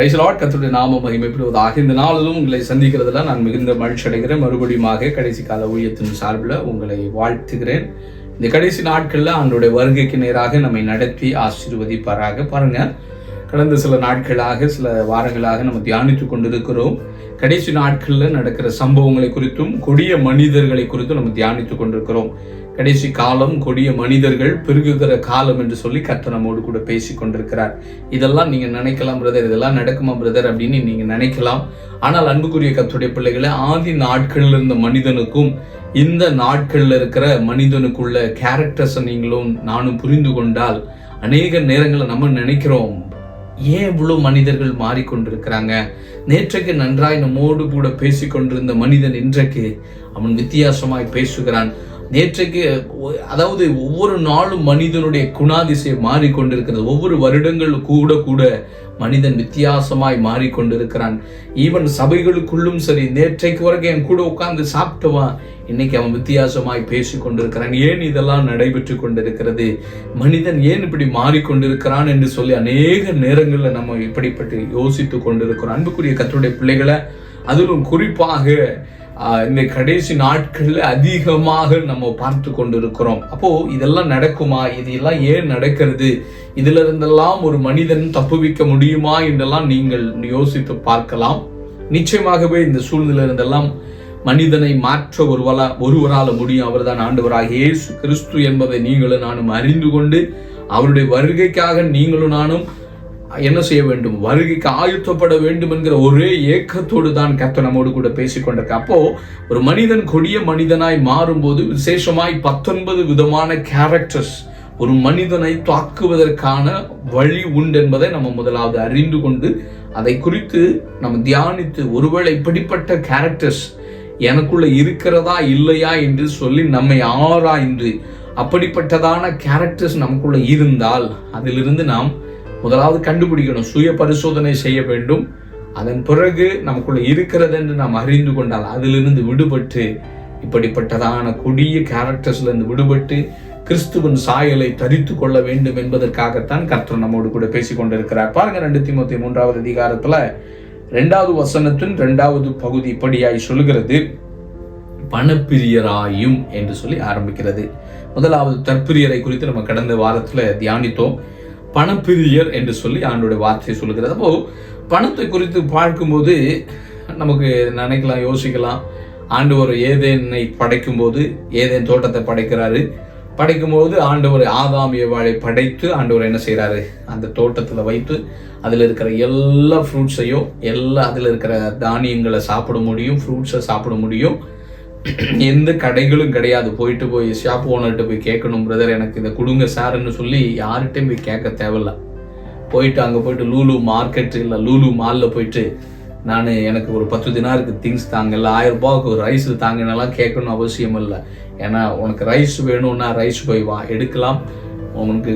கர்த்தருடைய நாம மகிமைப்படுவதாக. இந்த நாளிலும் உங்களை சந்திக்கிறதுல நான் மிகுந்த மகிழ்ச்சி அடைகிறேன். மறுபடியுமாக கடைசி கால ஊழியத்தின் சார்பில் உங்களை வாழ்த்துகிறேன். இந்த கடைசி நாட்களில் ஆண்டவருடைய வருகைக்கு நேராக நம்மை நடத்தி ஆசீர்வதிப்பாராக. பாருங்க, கடந்த சில நாட்களாக சில வாரங்களாக நம்ம தியானித்துக் கொண்டிருக்கிறோம். கடைசி நாட்களில் நடக்கிற சம்பவங்களை குறித்தும் கொடிய மனிதர்களை குறித்தும் நம்ம தியானித்துக் கொண்டிருக்கிறோம். கடைசி காலம், கொடிய மனிதர்கள் பெருகுகிற காலம் என்று சொல்லி கர்த்தர் நம்மோடு கூட பேசி கொண்டிருக்கிறார். இதெல்லாம் நீங்க நினைக்கலாம், பிரதர் இதெல்லாம் நடக்குமா பிரதர் அப்படின்னு நீங்க நினைக்கலாம். ஆனால் அன்புக்குரிய கர்த்தருடைய பிள்ளைகளை, ஆதி நாட்கள்ல இருந்த மனிதனுக்கும் இந்த நாட்கள்ல இருக்கிற மனிதனுக்குள்ள கேரக்டர்ஸை நீங்களும் நானும் புரிந்து கொண்டால், அநேக நேரங்களில் நம்ம நினைக்கிறோம், ஏன் இவ்வளவு மனிதர்கள் மாறிக்கொண்டிருக்கிறாங்க? நேற்றைக்கு நன்றாய் நம்மோடு கூட பேசிக்கொண்டிருந்த மனிதன் இன்றைக்கு அவன் வித்தியாசமாய் பேசுகிறான். நேற்றைக்கு, அதாவது ஒவ்வொரு நாளும் மனிதனுடைய குணாதிசயம் மாறிக்கொண்டிருக்கிறது. ஒவ்வொரு வருடங்கள் கூட கூட மனிதன் வித்தியாசமாய் மாறிக்கொண்டிருக்கிறான். ஈவன் சபைகளுக்குள்ளும் சரி, நேற்றைக்கு வரைக்கும் என் கூட உட்கார்ந்து சாப்பிட்டவன் இன்னைக்கு அவன் வித்தியாசமாய் பேசி கொண்டிருக்கிறான். ஏன் இதெல்லாம் நடைபெற்று கொண்டிருக்கிறது? மனிதன் ஏன் இப்படி மாறிக்கொண்டிருக்கிறான் என்று சொல்லி அநேக நேரங்களில் நம்ம இப்படிப்பட்டு யோசித்து கொண்டிருக்கிறோம். அன்புக்குரிய கர்த்தருடைய பிள்ளைகளை, அதிலும் குறிப்பாக இந்த கடைசி நாட்கள்ல அதிகமாக நம்ம பார்த்து கொண்டிருக்கிறோம். அப்போ இதெல்லாம் நடக்குமா? இதெல்லாம் ஏன் நடக்கிறது? இதுல இருந்தெல்லாம் ஒரு மனிதன் தப்புவிக்க முடியுமா என்றெல்லாம் நீங்கள் யோசித்து பார்க்கலாம். நிச்சயமாகவே இந்த சூழ்நிலை இருந்தெல்லாம் மனிதனை மாற்ற ஒருவரால முடியும். அவர்தான் ஆண்டவராகிய இயேசு கிறிஸ்து என்பதை நீங்களும் நானும் அறிந்து கொண்டு, அவருடைய வருகைக்காக நீங்களும் நானும் என்ன செய்ய வேண்டும்? வருகைக்கு ஆயுத்தப்பட வேண்டும் என்கிற ஒரே ஏக்கத்தோடு தான் கர்த்தர் நம்மோடு கூட பேசிக்கொண்டிருக்க. அப்போ ஒரு மனிதன் கொடிய மனிதனாய் மாறும்போது விசேஷமாய் 19 விதமான கேரக்டர்ஸ் ஒரு மனிதனை தாக்குவதற்கான வழி உண்டு என்பதை நம்ம முதலாவது அறிந்து கொண்டு, அதை குறித்து நம்ம தியானித்து, ஒருவேளை இப்படிப்பட்ட கேரக்டர்ஸ் எனக்குள்ள இருக்கிறதா இல்லையா என்று சொல்லி நம்மை ஆராய்ந்து, அப்படிப்பட்டதான கேரக்டர்ஸ் நமக்குள்ள இருந்தால் அதிலிருந்து நாம் முதலாவது கண்டுபிடிக்கணும், சுய பரிசோதனை செய்ய வேண்டும். அதன் பிறகு நமக்குள்ள இருக்கிறது என்று நாம் அறிந்து கொண்டால் அதிலிருந்து விடுபட்டு, இப்படிப்பட்டதான கொடிய கேரக்டர்ஸ்ல இருந்து விடுபட்டு கிறிஸ்துவின் சாயலை தரித்து கொள்ள வேண்டும் என்பதற்காகத்தான் கர்த்தர் நம்மோடு கூட பேசி கொண்டிருக்கிறார். பாருங்க, 2 தீமோத்தேயு 3வது அதிகாரத்துல 2வது வசனத்தின் 2வது பகுதி இப்படியாய் சொல்லுகிறது, பணப்பிரியராயும் என்று சொல்லி ஆரம்பிக்கிறது. முதலாவது தற்பிரியரை குறித்து நம்ம கடந்த வாரத்துல தியானித்தோம். பணப்பிரியர் என்று சொல்லி ஆண்டோட வார்த்தையை சொல்லுகிறது. அப்போ பணத்தை குறித்து பார்க்கும்போது நமக்கு நினைக்கலாம், யோசிக்கலாம், ஆண்டவர் ஏதேனை படைக்கும் போது, ஏதேன் தோட்டத்தை படைக்கிறாரு. படைக்கும்போது ஆண்டவர் ஆதாம் ஏவாளை படைத்து ஆண்டவர் என்ன செய்யறாரு? அந்த தோட்டத்துல வைத்து அதுல இருக்கிற எல்லா ஃப்ரூட்ஸையும், அதுல இருக்கிற தானியங்களை சாப்பிட முடியும், ஃப்ரூட்ஸை சாப்பிட முடியும். எந்த கடைகளும் கிடையாது. போய் ஷாப் ஓனர்கிட்ட போய் கேட்கணும், பிரதர் எனக்கு இதை கொடுங்க சார்ன்னு சொல்லி யார்கிட்டையும் போய் கேட்க தேவையில்ல. அங்கே போயிட்டு லூலு மார்க்கெட் இல்லை லூலு மாலில் போயிட்டு எனக்கு ஒரு 10 தினாருக்கு திங்ஸ் தாங்க, இல்லை 1000 ரூபாய்க்கு ஒரு ரைஸ் தாங்கன்னெல்லாம் கேட்கணும் அவசியம் இல்லை. ஏன்னா உனக்கு ரைஸ் வேணும்னா ரைஸ் போய் எடுக்கலாம். உனக்கு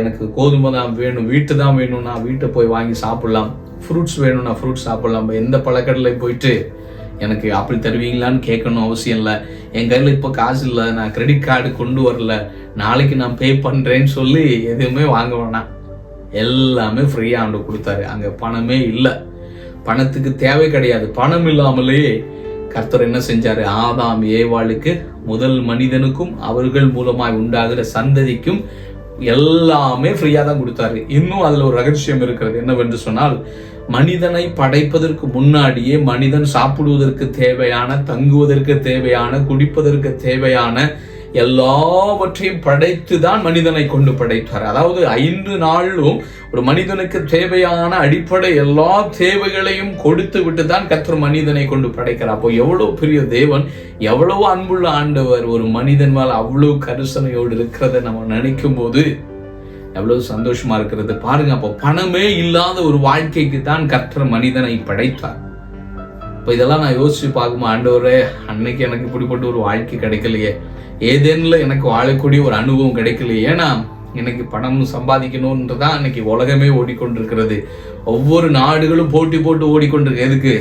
எனக்கு கோதுமை தான் வேணும், வீட்டு தான் வேணும்னா வீட்டை போய் வாங்கி சாப்பிடலாம். ஃப்ரூட்ஸ் வேணும்னா ஃப்ரூட்ஸ் சாப்பிடலாம். எந்த பழக்கடலை போயிட்டு எனக்கு அப்படி தருவீங்களான்னு கேட்கணும் அவசியம் இல்லை. என் கையில் இப்போ காசு இல்லை, நான் கிரெடிட் கார்டு கொண்டு வரல, நாளைக்கு நான் பே பண்ணுறேன்னு சொல்லி எதுவுமே வாங்க வேணாம். எல்லாமே ஃப்ரீயாக ஆண்டு கொடுத்தாரு. அங்கே பணமே இல்லை, பணத்துக்கு தேவை கிடையாது. பணம் இல்லாமலே கர்த்தர் என்ன செஞ்சாரு? ஆதாம் ஏவாளுக்கு, முதல் மனிதனுக்கும் அவர்கள் மூலமாய் உண்டாகிற சந்ததிக்கும் எல்லாமே ஃப்ரீயா தான் கொடுத்தாரு. இன்னும் அதுல ஒரு ரகசியம் இருக்கிறது. என்னவென்று சொன்னால், மனிதனை படைப்பதற்கு முன்னாடியே மனிதன் சாப்பிடுவதற்கு தேவையான, தங்குவதற்கு தேவையான, குடிப்பதற்கு தேவையான எல்லாவற்றையும் படைத்து தான் மனிதனை கொண்டு படைத்தார். அதாவது 5 நாளும் ஒரு மனிதனுக்கு தேவையான அடிப்படை எல்லா தேவைகளையும் கொடுத்து விட்டு தான் கர்த்தர் மனிதனை கொண்டு படைக்கிறார். அப்போ எவ்வளவு பெரிய தேவன், எவ்வளவு அன்புள்ள ஆண்டவர் ஒரு மனிதன் மேல் அவ்வளவு கரிசனையோடு இருக்கிறத நம்ம நினைக்கும் போது எவ்வளவு சந்தோஷமா இருக்கிறது பாருங்க. அப்போ பணமே இல்லாத ஒரு வாழ்க்கைக்கு தான் கர்த்தர் மனிதனை படைத்தார். இப்போ இதெல்லாம் நான் யோசிச்சு பார்க்குமா, ஆண்டவரே அன்னைக்கு எனக்கு இப்படிப்பட்ட ஒரு வாழ்க்கை கிடைக்கலையே, ஏதேனில் எனக்கு வாழக்கூடிய ஒரு அனுபவம் கிடைக்கலையே. ஏன்னா எனக்கு பணம் சம்பாதிக்கணும்ன்றதான் இன்னைக்கு உலகமே ஓடிக்கொண்டிருக்கிறது. ஒவ்வொரு நாடுகளும் போட்டி போட்டு ஓடிக்கொண்டிருக்கு. எதுக்கு?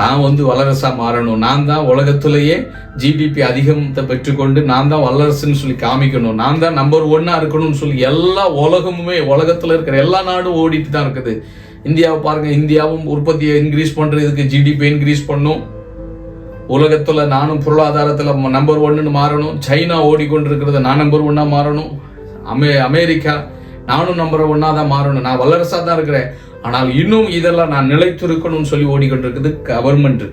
தான் வல்லரசா மாறணும், நான் தான் உலகத்திலேயே ஜிடிபி அதிகத்தை பெற்றுக்கொண்டு நான் தான் வல்லரசுன்னு சொல்லி காமிக்கணும், நான் தான் நம்பர் 1 இருக்கணும்னு சொல்லி எல்லா உலகமுமே, உலகத்துல இருக்கிற எல்லா நாடும் ஓடிட்டு தான் இருக்குது. இந்தியாவை பாருங்க, இந்தியாவும் உற்பத்தியை இன்க்ரீஸ் பண்றதுக்கு ஜிடிபி இன்க்ரீஸ் பண்ணும். உலகத்துல நானும் பொருளாதாரத்துல நம்பர் 1 மாறணும். சைனா ஓடிக்கொண்டிருக்கிறது, நான் நம்பர் 1 மாறணும். அமெரிக்கா நானும் நம்பர் 1 தான் மாறணும். நான் வல்லரசா தான் இருக்கிறேன், ஆனால் இன்னும் இதெல்லாம் நான் நிலைத்திருக்கணும்னு சொல்லி ஓடிக்கொண்டிருக்குது கவர்மெண்ட்,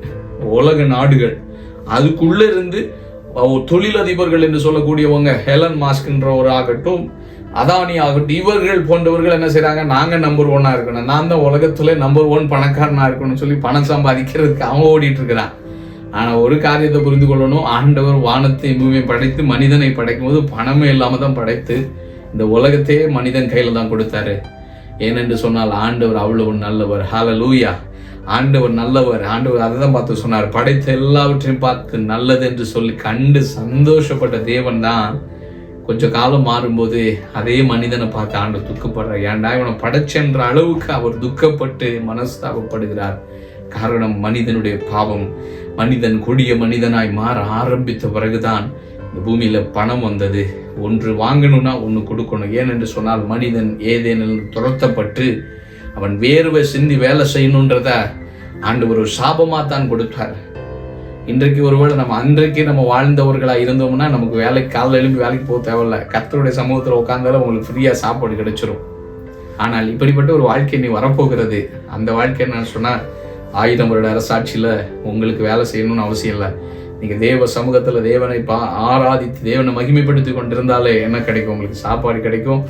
உலக நாடுகள். அதுக்குள்ள இருந்து தொழிலதிபர்கள் என்று சொல்லக்கூடியவங்க, ஹெலன் மாஸ்க்ன்றவர் ஆகட்டும், அதானி ஆகட்டும், இவர்கள் போன்றவர்கள் என்ன செய்யறாங்க, நாங்க நம்பர் 1 இருக்கணும், நான் தான் உலகத்துல நம்பர் 1 பணக்காரனா இருக்கணும்னு சொல்லி பணம் சம்பாதிக்கிறதுக்கு அவன் ஓடிட்டு இருக்கிறான். ஆனா ஒரு காரியத்தை புரிந்து கொள்ளணும், ஆண்டவர் வானத்தை பூமியை படைத்து மனிதனை படைக்கும் போது பணமே இல்லாம தான் படைத்து இந்த உலகத்தையே மனிதன் கையில தான் கொடுத்தாரு. ஏனென்று சொன்னால் ஆண்டவர் அவ்வளவு நல்லவர். ஹல்லேலூயா. ஆண்டவர் நல்லவர். ஆண்டவர் அதை தான் பார்த்து சொன்னார், படைத்த எல்லாவற்றையும் பார்த்து நல்லது என்று சொல்லி கண்டு சந்தோஷப்பட்ட தேவன் தான் கொஞ்சம் காலம் மாறும்போது அதே மனிதனை பார்த்து ஆண்டவர் துக்கப்படுறார். ஏன்டா இவனை படைச்சென்ற அளவுக்கு அவர் துக்கப்பட்டு மனஸ்தாபப்படுகிறார். காரணம் மனிதனுடைய பாவம். மனிதன் கொடிய மனிதனாய் மாற ஆரம்பித்த பிறகுதான் இந்த பூமியில பணம் வந்தது. ஒன்று வாங்கணும்னா ஒன்று கொடுக்கணும். ஏனென்று சொன்னால் மனிதன் ஏதேனும் துரத்தப்பட்டு அவன் வேர்வை சிந்தி வேலை செய்யணுன்றத ஆண்டவர் ஒரு சாபமா தான் கொடுத்தார். இன்றைக்கு ஒருவேளை அன்றைக்கு நம்ம வாழ்ந்தவர்களா இருந்தோம்னா நமக்கு வேலைக்கு காலையில் எழுப்பி வேலைக்கு போக தேவையில்ல, கர்த்தருடைய சமூகத்தில் உட்கார்ந்தாலும் உங்களுக்கு ஃப்ரீயா சாப்பாடு கிடைச்சிரும். ஆனால் இப்படிப்பட்ட ஒரு வாழ்க்கை நீ வரப்போகிறது. அந்த வாழ்க்கை என்ன சொன்னா, 1000 வருட அரசாட்சியில உங்களுக்கு வேலை செய்யணும்னு அவசியம் இல்லை. நீங்க தேவ சமூகத்துல தேவனை ஆராதித்து தேவனை மகிமைப்படுத்தி கொண்டிருந்தாலே என்ன கிடைக்கும், உங்களுக்கு சாப்பாடு கிடைக்கும்.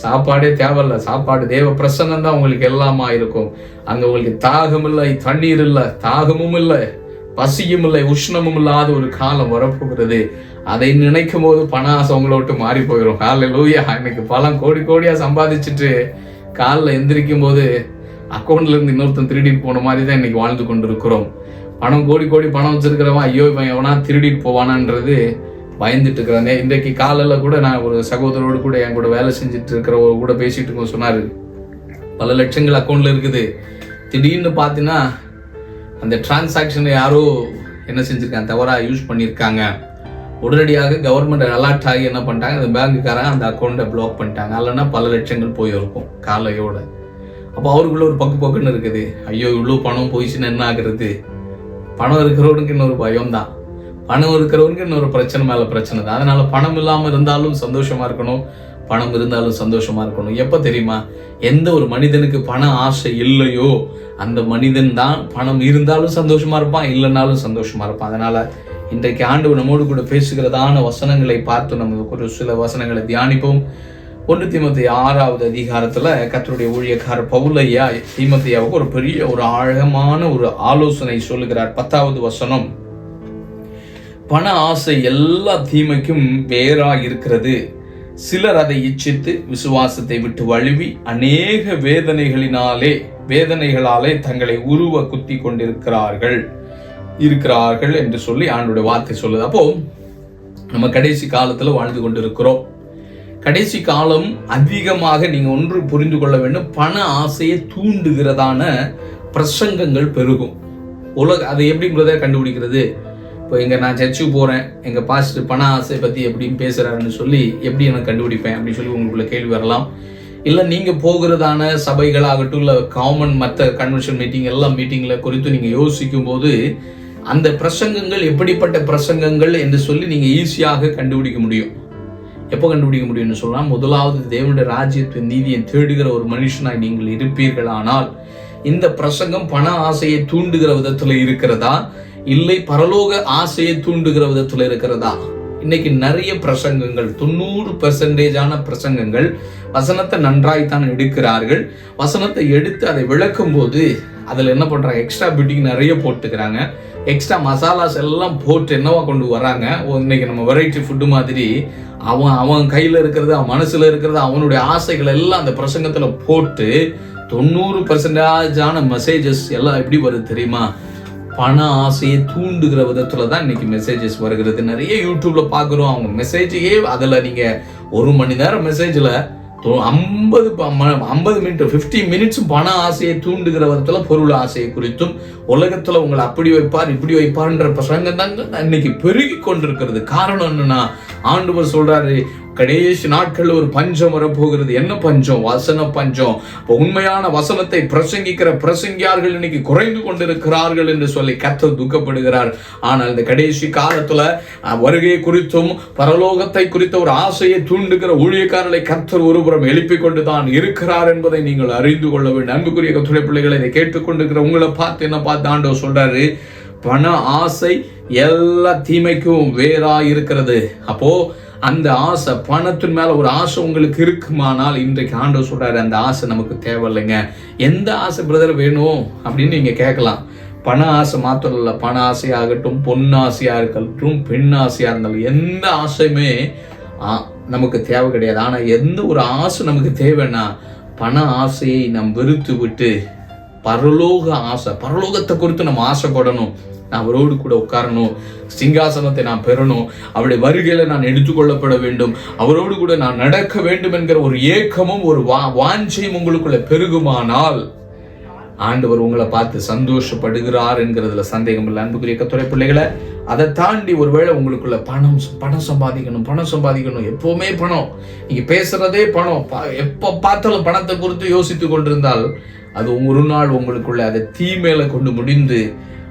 சாப்பாடே தேவையில்ல, சாப்பாடு தேவ பிரசன்னம் தான் உங்களுக்கு எல்லாமா இருக்கும். அங்க உங்களுக்கு தாகம் இல்லை, தண்ணீர் இல்லை, தாகமும் இல்லை, பசியும் இல்லை, உஷ்ணமும் இல்லாத ஒரு காலம் வரப்போகிறது. அதை நினைக்கும் போது பண ஆசை உங்களை விட்டு மாறி போயிடும். ஹல்லேலூயா. இன்னைக்கு பணம் கோடி கோடியா சம்பாதிச்சுட்டு காலில் எந்திரிக்கும் போது அக்கௌண்ட்ல இருந்து இன்னொருத்தன் திருடிட்டு போன மாதிரி தான் இன்னைக்கு வாழ்ந்து கொண்டு இருக்கிறோம். பணம் கோடி கோடி பணம் வச்சிருக்கிறவன் ஐயோ இவன் எவனா திருடிட்டு போவானான்றது பயந்துட்டு இருக்கிறானே. இன்றைக்கு காலையில் கூட நான் ஒரு சகோதரோடு கூட என் கூட வேலை செஞ்சுட்டு இருக்கிறவங்க கூட பேசிட்டு இருக்கோம். சொன்னாரு, பல லட்சங்கள் அக்கௌண்ட்ல இருக்குது, திடீர்னு பார்த்தீங்கன்னா அந்த டிரான்சாக்ஷனை யாரோ என்ன செஞ்சிருக்காங்க, தவறா யூஸ் பண்ணியிருக்காங்க. உடனடியாக கவர்மெண்ட் அலர்ட் ஆகி என்ன பண்ணிட்டாங்க, அந்த பேங்குக்காரன் அந்த அக்கௌண்ட்டை பிளாக் பண்ணிட்டாங்க. இல்லைன்னா பல லட்சங்கள் போயிருக்கும் காலையோட. அப்போ அவருக்குள்ள ஒரு பக்குன்னு இருக்குது, ஐயோ இவ்வளோ பணம் போயிடுச்சுன்னு என்ன ஆகுறது. பணம் இருக்கிறவனுக்கு இன்னொரு பயம் தான், பணம் இருக்கிறவனுக்கு இன்னொரு பிரச்சனை மேல பிரச்சனை தான். அதனால பணம் இல்லாம இருந்தாலும் சந்தோஷமா இருக்கணும், பணம் இருந்தாலும் சந்தோஷமா இருக்கணும். எப்ப தெரியுமா, எந்த ஒரு மனிதனுக்கு பண ஆசை இல்லையோ அந்த மனிதன் தான் பணம் இருந்தாலும் சந்தோஷமா இருப்பான், இல்லைன்னாலும் சந்தோஷமா இருப்பான். அதனால இன்றைக்கு ஆண்டவர் நம்மோடு கூட பேசுகிறதான வசனங்களை பார்த்து நமக்கு ஒரு சில வசனங்களை தியானிப்போம். 1 தீமோத்தேயு 6வது அதிகாரத்துல கர்த்தருடைய ஊழியக்காரர் பவுல் ஐயா தீமோத்தேயுவுக்கு ஒரு பெரிய ஒரு ஆழமான ஒரு ஆலோசனை சொல்லுகிறார். 10வது வசனம், பண ஆசை எல்லா தீமைக்கும் வேறா இருக்கிறது. சிலர் அதை இச்சித்து விசுவாசத்தை விட்டு வழுவி அநேக வேதனைகளாலே தங்களை உருவ குத்தி கொண்டிருக்கிறார்கள் என்று சொல்லி ஆண்டோட வார்த்தை சொல்லுது. அப்போ நம்ம கடைசி காலத்துல வாழ்ந்து கொண்டிருக்கிறோம். கடைசி காலம் அதிகமாக நீங்க ஒன்று புரிந்து கொள்ள வேண்டும், பண ஆசையை தூண்டுகிறதான பிரசங்கங்கள் பெருகும். அதை எப்படிங்கிறத கண்டுபிடிக்கிறது. இப்போ நான் சர்ச்சுக்கு போறேன், எங்க பாஸ்டர் பண ஆசை பத்தி எப்படி பேசுறாருன்னு சொல்லி எப்படி எனக்கு கண்டுபிடிப்பேன் அப்படின்னு சொல்லி உங்களுக்குள்ள கேள்வி வரலாம். இல்லை நீங்க போகிறதான சபைகளாகட்டும் இல்லை காமன் மற்ற கன்வென்ஷன் மீட்டிங் எல்லா மீட்டிங்ல குறித்து நீங்க யோசிக்கும் போது அந்த பிரசங்கங்கள் எப்படிப்பட்ட பிரசங்கங்கள் என்று சொல்லி நீங்க ஈஸியாக கண்டுபிடிக்க முடியும். எப்போ கண்டுபிடிக்க முடியும்னு சொல்லலாம், முதலாவது தேவனுடைய ராஜ்யத்தின் நீதியை தேடுகிற ஒரு மனுஷனாய் நீங்கள் இருப்பீர்களானால் இந்த பிரசங்கம் பண ஆசையை தூண்டுகிற விதத்துல இருக்கிறதா, இல்லை பரலோக ஆசையை தூண்டுகிற விதத்துல இருக்கிறதா. இன்னைக்கு நிறைய பிரசங்கங்கள் 90% பிரசங்கங்கள் வசனத்தை நன்றாய்த்தான் எடுக்கிறார்கள். வசனத்தை எடுத்து அதை விளக்கும் போது அதுல என்ன பண்றாங்க, எக்ஸ்ட்ரா பியூட்டிங் நிறைய போட்டுக்கிறாங்க, எக்ஸ்ட்ரா மசாலாஸ் எல்லாம் போட்டு என்னவா கொண்டு வராங்க. இன்னைக்கு நம்ம வெரைட்டி ஃபுட்டு மாதிரி அவன் கையில இருக்கிறது, அவன் மனசுல இருக்கிறது, அவனுடைய ஆசைகள் எல்லாம் அந்த பிரசங்கத்துல போட்டு 90% மெசேஜஸ் எல்லாம் எப்படி வருது தெரியுமா, பண ஆசையை தூண்டுகிற விதத்துல தான் இன்னைக்கு மெசேஜஸ் வருகிறது. நிறைய யூடியூப்ல பாக்குறோம், அவங்க மெசேஜையே அதுல நீங்க 1 மணி நேரம் மெசேஜ்ல 50 மினிட் 50 மினிட்ஸ் பண ஆசையை தூண்டுகிற விதத்துல பொருள் ஆசையை குறித்தும் உலகத்துல உங்களை அப்படி வைப்பார் இப்படி வைப்பார்ன்ற பிரசங்கம் தான் இன்னைக்கு பெருகி கொண்டிருக்கிறது. காரணம் என்னன்னா, ஆண்டவர் சொல்றாரு, கடைசி நாட்கள் ஒரு பஞ்சம் வரப்போகிறது. என்ன பஞ்சம்? வசன பஞ்சம். உண்மையான வசனத்தை பிரசங்கிக்கிற பிரசங்கியார்கள் இன்னைக்கு குறைந்து கொண்டிருக்கிறார்கள் என்று சொல்லி கர்த்தர் துக்கப்படுகிறார். ஆனால் இந்த கடைசி காலத்துல வருகை குறித்தும் பரலோகத்தை குறித்த ஒரு ஆசையை தூண்டுகிற ஊழியக்காரர்களை கர்த்தர் ஒருபுறம் எழுப்பிக் கொண்டுதான் இருக்கிறார் என்பதை நீங்கள் அறிந்து கொள்ள வேண்டும். அன்புக்குரிய கர்த்தருடைய பிள்ளைகளை, இதை கேட்டுக்கொண்டிருக்கிற உங்களை பார்த்து என்ன பார்த்து ஆண்டவர் சொல்றாரு, பண ஆசை எல்லா தீமைக்கும் வேறா இருக்கிறது. அப்போ அந்த ஆசை, பணத்தின் மேல ஒரு ஆசை உங்களுக்கு இருக்குமானால் இன்றைக்கு ஆண்டவர் சொல்றாரு, அந்த ஆசை நமக்கு தேவையில்லைங்க. எந்த ஆசை பிரதர் வேணும் அப்படின்னு நீங்க கேட்கலாம். பண ஆசை மாத்திரம் இல்லை, பண ஆசையாகட்டும், பொன் ஆசையா இருக்கட்டும், பெண் ஆசையா இருந்தாலும் எந்த ஆசையுமே நமக்கு தேவை கிடையாது. ஆனா எந்த ஒரு ஆசை நமக்கு தேவைன்னா, பண ஆசையை நாம் வெறுத்து விட்டு பரலோக ஆசை, பரலோகத்தை குறித்து நம்ம ஆசைப்படணும். நான் அவரோடு கூட உட்காரணும், சிங்காசனத்தை நான் பெறணும், அவருடைய வருகையில நான் எடுத்துக்கொள்ளப்பட வேண்டும், அவரோடு கூட நான் நடக்க வேண்டும் என்கிற ஒரு ஏக்கமும் ஒரு வாஞ்சையும் உங்களுக்குள்ள பெருகுமானால் ஆண்டவர் உங்களை பார்த்து சந்தோஷப்படுகிறார் என்கிறதுல சந்தேகம் இல்லை. அன்புக்குரிய கர்த்தருடைய பிள்ளைகளை, அதை தாண்டி ஒருவேளை உங்களுக்குள்ள பணம் சம்பாதிக்கணும், எப்பவுமே பணம், நீங்க பேசுறதே பணம், எப்ப பார்த்தாலும் பணத்தை குறித்து யோசித்து கொண்டிருந்தால் அது ஒரு நாள் உங்களுக்குள்ள அதை தீமையில கொண்டு முடிந்து,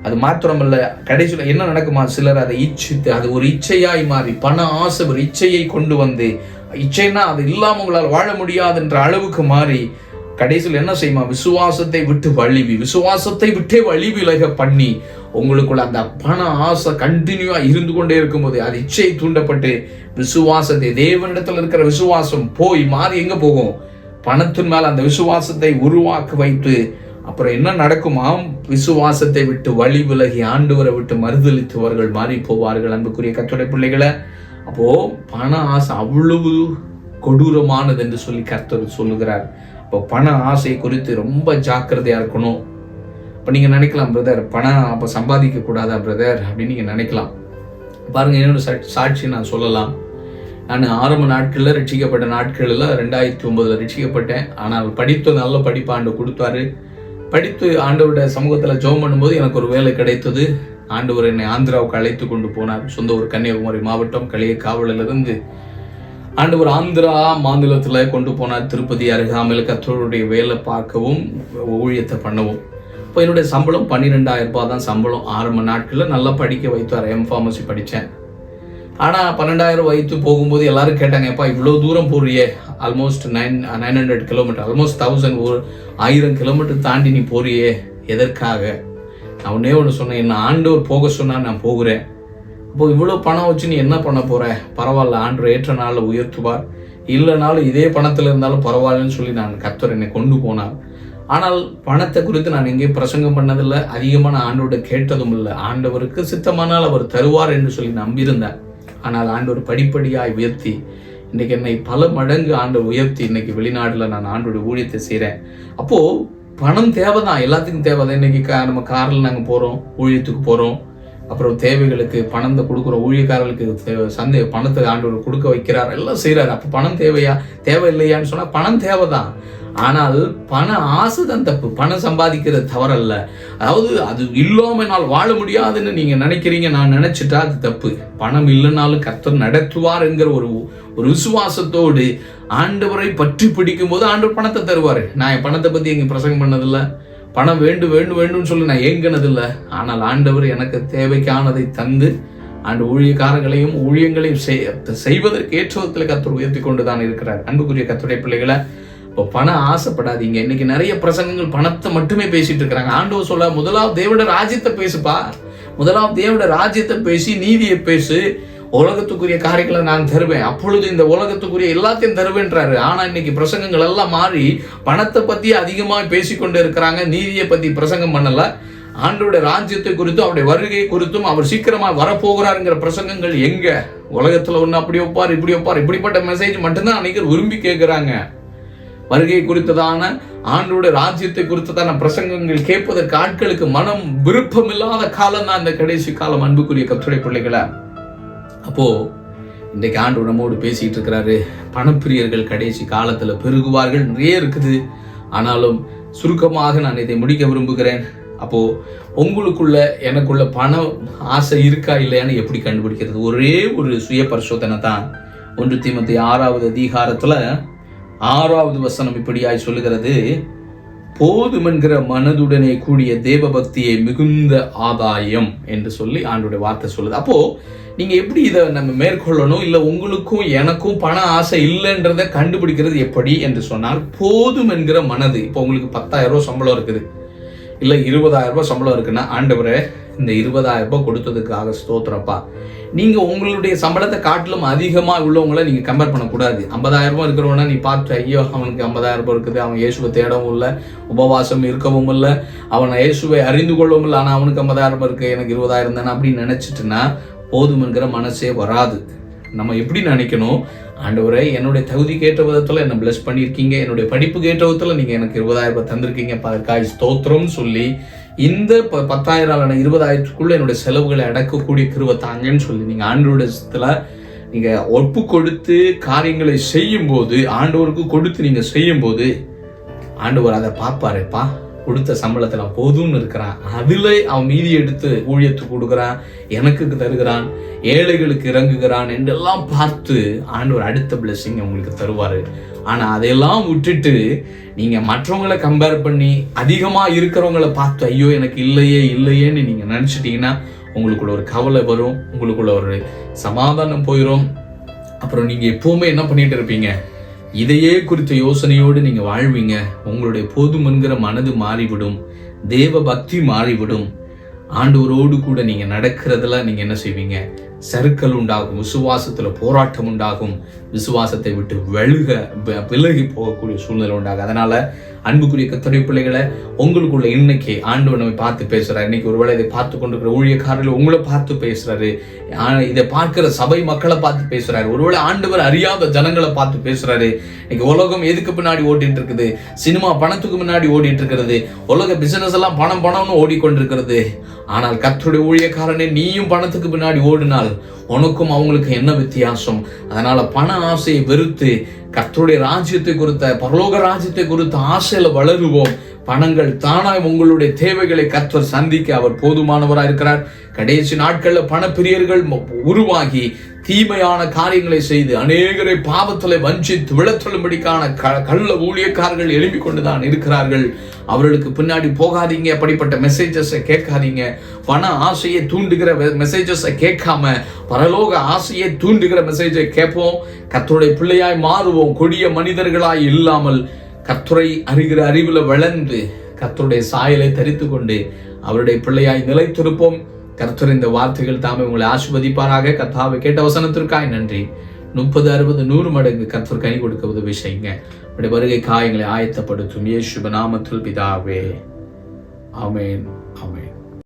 அது மாத்திரமல்ல கடைசியில் என்ன நடக்குமா, சிலர் அதை இச்சித்து அது ஒரு இச்சையாய் மாறி, பண ஆசை ஒரு இச்சையை கொண்டு வந்து, இச்சைன்னா அது இல்லாம உங்களால் வாழ முடியாது என்ற அளவுக்கு மாறி கடைசியில் என்ன செய்யுமா, விசுவாசத்தை விட்டே வழி விலக பண்ணி உங்களுக்குள்ள அந்த பண ஆசை கண்டினியூவா இருந்து கொண்டே இருக்கும்போது அது இச்சை தூண்டப்பட்டு விசுவாசத்தை, தேவனிடத்தில் இருக்கிற விசுவாசம் போய் மாறி எங்க போகும், பணத்தின் மேல அந்த விசுவாசத்தை உருவாக்க வைத்து அப்புறம் என்ன நடக்குமாம், விசுவாசத்தை விட்டு வழி விலகி ஆண்டவரை விட்டு மறுதலித்தவர்கள் மாறி போவார்கள். அன்புக்குரிய கர்த்தருடைய பிள்ளைகளை, அப்போ பண ஆசை அவ்வளவு கொடூரமானது என்று சொல்லி கர்த்தர் சொல்லுகிறார். அப்போ பண ஆசை குறித்து ரொம்ப ஜாக்கிரதையா இருக்கணும். இப்போ நீங்க நினைக்கலாம், பிரதர் பணம் அப்போ சம்பாதிக்க கூடாதா பிரதர் அப்படின்னு நீங்க நினைக்கலாம். பாருங்க, என்னோட சாட்சி நான் சொல்லலாம். நான் ஆரம்ப நாட்களில் ரட்சிக்கப்பட்ட நாட்களில் 2009 ரட்சிக்கப்பட்டேன். ஆனால் படித்து நல்ல படிப்பு ஆண்டு கொடுத்தாரு. படித்து ஆண்டவருடைய சமூகத்தில் ஜெபம் பண்ணும்போது எனக்கு ஒரு வேலை கிடைத்தது. ஆண்டவர் என்னை ஆந்திராவுக்கு அழைத்து கொண்டு போனார். சொந்த ஒரு கன்னியாகுமரி மாவட்டம் களியக்காவலிலிருந்து ஆண்டவர் ஆந்திரா மாநிலத்தில் கொண்டு போனார். திருப்பதி அருகாமையில் கர்த்தருடைய வேலை பார்க்கவும் ஊழியத்தை பண்ணவும். இப்போ என்னுடைய சம்பளம் 12,000 ரூபாய் தான் சம்பளம். ஆரம்ப நாட்களில் நல்லா படிக்க வைத்தார். எம்ஃபார்மசி படித்தேன். ஆனால் 12,000 வைத்து போகும்போது எல்லாரும் கேட்டாங்க, எப்பா இவ்வளோ தூரம் போறியே, ஆல்மோஸ்ட் 900 கிலோமீட்டர், ஆல்மோஸ்ட் 1000 கிலோமீட்டர் தாண்டி நீ போறியே, எதற்காக? நான் ஒன்னே ஒன்று சொன்னேன், என்ன ஆண்டவர் போக சொன்னால் நான் போகிறேன். அப்போ இவ்வளோ பணம் வச்சு நீ என்ன பண்ண போற? பரவாயில்ல, ஆண்டவர் ஏற்ற நாளில் உயர்த்துவார், இல்லைனாலும் இதே பணத்தில் இருந்தாலும் பரவாயில்லன்னு சொல்லி நான் கர்த்தர் என்னை கொண்டு போனார். ஆனால் பணத்தை குறித்து நான் எங்கேயும் பிரசங்கம் பண்ணதில்லை, அதிகமான ஆண்டோட கேட்டதும் இல்லை. ஆண்டவருக்கு சித்தமானால் அவர் தருவார் என்று சொல்லி நம்பியிருந்தேன். ஆனால் ஆண்டவர் படிப்படியாய் உயர்த்தி இன்னைக்கு என்னை பல மடங்கு ஆண்டவர் உயர்த்தி இன்னைக்கு வெளிநாட்டில் நான் ஆண்டோட ஊழியத்தை செய்கிறேன். அப்போது பணம் தேவைதான், எல்லாத்துக்கும் தேவைதான். இன்னைக்கு நம்ம காரில் நாங்கள் போகிறோம், ஊழியத்துக்கு போகிறோம், அப்புறம் தேவைகளுக்கு பணத்தை கொடுக்குறோம், ஊழியக்காரர்களுக்கு பணத்தை ஆண்டவர் கொடுக்க வைக்கிறார், எல்லாம் செய்கிறார். அப்போ பணம் தேவையா தேவையில்லையான்னு சொன்னால் பணம் தேவைதான். ஆனால் பண ஆசை தான் தப்பு. பணம் சம்பாதிக்கிறது தவறல்ல. அதாவது அது இல்லாம என்னால் வாழ முடியாதுன்னு நீங்க நினைக்கிறீங்க, நான் நினைச்சிட்டா அது தப்பு. பணம் இல்லைனாலும் கர்த்தர் நடத்துவார் என்கிற ஒரு விசுவாசத்தோடு ஆண்டவரை பற்றி பிடிக்கும் போது ஆண்டவர் பணத்தை தருவாரு. நான் என் பணத்தை பத்தி எங்க பிரசங்கம் பண்ணதில்லை, பணம் வேண்டும் சொல்லி நான் ஏங்கினதில்லை. ஆனால் ஆண்டவர் எனக்கு தேவைக்கானதை தந்து ஊழியக்காரங்களையும் ஊழியங்களையும் செய்வதற்கு ஏற்றத்தில் கர்த்தர் உயர்த்தி கொண்டுதான் இருக்கிறார். அன்புக்குரிய கர்த்தருடைய பிள்ளைகளை, இப்போ பணம் ஆசைப்படாதீங்க. இன்னைக்கு நிறைய பிரசங்கங்கள் பணத்தை மட்டுமே பேசிட்டு இருக்கிறாங்க. ஆண்டவர் சொல்ல, முதலாவது தேவனுடைய ராஜ்யத்தை பேசுப்பா, முதலாவது தேவனுடைய ராஜ்யத்தை பேசி நீதியை பேசு, உலகத்துக்குரிய காரியங்களை நான் தருவேன், அப்பொழுது இந்த உலகத்துக்குரிய எல்லாத்தையும் தருவேன்றாரு. ஆனா இன்னைக்கு பிரசங்கங்கள் எல்லாம் மாறி பணத்தை பத்தி அதிகமா பேசிக்கொண்டு இருக்கிறாங்க, நீதியை பத்தி பிரசங்கம் பண்ணல. ஆண்டவருடைய ராஜ்யத்தை குறித்தும் அவருடைய வருகை குறித்தும் அவர் சீக்கிரமா வரப்போகிறாருங்கிற பிரசங்கங்கள் எங்க? உலகத்துல ஒண்ணு அப்படி வைப்பார் இப்படி வைப்பார், இப்படிப்பட்ட மெசேஜ் மட்டும்தான் அன்னைக்கு விரும்பி கேட்கிறாங்க. வருகை குறித்ததான ஆண்டோட ராஜ்யத்தை குறித்ததான பிரசங்கங்கள் கேட்பதற்கு ஆட்களுக்கு மனம் விருப்பம் இல்லாத காலம் தான் இந்த கடைசி காலம். அன்புக்குரிய கர்த்தருடைய பிள்ளைகளை, அப்போ இன்றைக்கு ஆண்டவர் நம்மோடு பேசிட்டு இருக்கிறாரு. பணப்பிரியர்கள் கடைசி காலத்துல பெருகுவார்கள், நிறைய இருக்குது. ஆனாலும் சுருக்கமாக நான் இதை முடிக்க விரும்புகிறேன். அப்போ உங்களுக்குள்ள எனக்குள்ள பண ஆசை இருக்கா இல்லையான்னு எப்படி கண்டுபிடிக்கிறது? ஒரே ஒரு சுய பரிசோதனை தான். 1 தீமோத்தேயு 6வது அதிகாரத்துல 6வது வசனம் இப்படியாய் சொல்லுகிறது, போதுமென்கிற மனதுடனே கூடிய தேவ பக்தியை மிகுந்த ஆதாயம் என்று சொல்லி ஆண்டோட வார்த்தை சொல்லுது. அப்போ நீங்க எப்படி இதை நம்ம மேற்கொள்ளணும், இல்ல உங்களுக்கும் எனக்கும் பண ஆசை இல்லைன்றத கண்டுபிடிக்கிறது எப்படி என்று சொன்னால், போதும் என்கிற மனது. இப்போ உங்களுக்கு 10,000 ரூபாய் சம்பளம் இருக்குது, இல்ல 20,000 ரூபாய் சம்பளம் இருக்குன்னா, ஆண்டவரே இந்த 20,000 ரூபாய் கொடுத்ததுக்காக ஸ்தோத்திரப்பா. நீங்க உங்களுடைய சம்பளத்தை காட்டிலும் அதிகமா உள்ளவங்களை நீங்க கம்பேர் பண்ணக்கூடாது. 50,000 ரூபாய் இருக்கிறவனா நீ பார்த்து, ஐயோ அவனுக்கு 50,000 ரூபாய் இருக்குது, அவன் இயேசுவை தேடவும் இல்லை, உபவாசம் இருக்கவும் இல்லை, அவனை இயேசுவை அறிந்து கொள்ளவும் இல்லை, ஆனா அவனுக்கு 50,000 ரூபாய் இருக்கு, எனக்கு 20,000 தானே அப்படின்னு நினைச்சிட்டுன்னா போதும் என்கிற மனசே வராது. நம்ம எப்படி நினைக்கணும், ஆண்டவரே என்னுடைய தகுதிக்கு ஏற்ற விதத்துல என்ன பிளஸ் பண்ணியிருக்கீங்க, என்னுடைய படிப்புக்கு ஏற்ற விதத்துல நீங்க எனக்கு 20,000 ரூபாய் தந்திருக்கீங்க, அதற்காக ஸ்தோத்திரம் சொல்லி இந்த 10,000 20,000க்குள்ள என்னுடைய செலவுகளை அடக்கக்கூடிய கிருபை தாங்கன்னு சொல்லி நீங்க ஆண்டவரிடத்துல நீங்க ஒப்பு கொடுத்து காரியங்களை செய்யும் போது, ஆண்டவருக்கு கொடுத்து நீங்க செய்யும் போது ஆண்டவர் அதை பார்ப்பாருப்பா, கொடுத்த சம்பளத்துல போதும்னு இருக்கிறான், அதுல அவன் மீதி எடுத்து ஊழியத்துக்கு கொடுக்குறான், எனக்கு தருகிறான், ஏழைகளுக்கு இறங்குகிறான் என்றெல்லாம் பார்த்து ஆண்டவர் அடுத்த பிளெஸிங் உங்களுக்கு தருவாரு. ஆனா அதையெல்லாம் விட்டுட்டு நீங்க மற்றவங்களை கம்பேர் பண்ணி அதிகமா இருக்கிறவங்களை பார்த்து ஐயோ எனக்கு இல்லையேன்னு நீங்க நினைச்சிட்டீங்கன்னா உங்களுக்குள்ள ஒரு கவலை வரும், உங்களுக்குள்ள ஒரு சமாதானம் போயிடும். அப்புறம் நீங்க எப்பவுமே என்ன பண்ணிட்டு இருப்பீங்க, இதையே குறித்த யோசனையோடு நீங்க வாழ்வீங்க. உங்களுடைய போதும் என்கிற மனது மாறிவிடும், தேவ பக்தி மாறிவிடும். ஆண்டவரோடு கூட நீங்க நடக்கிறதுல நீங்க என்ன செய்வீங்க, சறுக்கல் உண்டாகும், விசுவாசத்துல போராட்டம் உண்டாகும், விசுவாசத்தை விட்டு விலகி போகக்கூடிய சூழ்நிலை உண்டாகும். அதனால அன்புக்குரிய கர்த்தருடைய பிள்ளைகளை, உங்களுக்குள்ள இன்னைக்கு ஆண்டவர் நம்மை பார்த்து பேசுறாரு. இன்னைக்கு ஒருவேளை இதை பார்த்து கொண்டிருக்கிற ஊழியக்காரர்கள் உங்களை பார்த்து பேசுறாரு, இதை பார்க்கிற சபை மக்களை பார்த்து பேசுறாரு, ஒருவேளை ஆண்டவர் அறியாத ஜனங்களை பார்த்து பேசுறாரு. இன்னைக்கு உலகம் எதுக்கு பின்னாடி ஓடிட்டு இருக்குது, சினிமா பணத்துக்கு முன்னாடி ஓடிட்டு இருக்கிறது, உலக பிசினஸ் எல்லாம் பணம்னு ஓடிக்கொண்டிருக்கிறது. ஆனால் கர்த்தருடைய ஊழியக்காரனே, நீயும் பணத்துக்கு பின்னாடி ஓடினால் உனக்கும் அவங்களுக்கு என்ன வித்தியாசம்? அதனால பண ஆசையை வெறுத்து கர்த்தருடைய ராஜ்யத்தை குறித்த, பரலோக ராஜ்யத்தை குறித்த ஆசையில வளருவோம். பணங்கள் தானாய் உங்களுடைய தேவைகளை கர்த்தர் சந்திக்க அவர் போதுமானவராக இருக்கிறார். கடைசி நாட்கள்ல பணப்பிரியர்கள் உருவாகி தீமையான காரியங்களை செய்து அநேகரை பாவத்தில் வஞ்சித்து விழத்தொள்ளும்படிக்கான கள்ள ஊழியக்காரர்கள் எழுப்பிக் கொண்டுதான் இருக்கிறார்கள். அவர்களுக்கு பின்னாடி போகாதீங்க, அப்படிப்பட்ட மெசேஜஸை கேட்காதீங்க. பண ஆசையை தூண்டுகிற மெசேஜஸை கேட்காம பரலோக ஆசையை தூண்டுகிற மெசேஜை கேட்போம். கர்த்தருடைய பிள்ளையாய் மாறுவோம். கொடிய மனிதர்களாய் இல்லாமல் கர்த்தரை அறிகிற அறிவுல வளர்ந்து கர்த்தருடைய சாயலை தரித்து கொண்டு அவருடைய பிள்ளையாய் நிலைத்திருப்போம். கர்த்தர் இந்த வார்த்தைகள் தாமே உங்களை ஆசீர்வதிப்பாராக. கர்த்தாவை கேட்ட வசனத்திற்காய் நன்றி. 30, 60, 100 மடங்கு கர்த்தர் கனி கொடுக்க உதவி செய்யுங்க. உடைய வருகை காயங்களை ஆயத்தப்படுத்தும் இயேசுவின் நாமத்தில் பிதாவே, ஆமென், ஆமென்.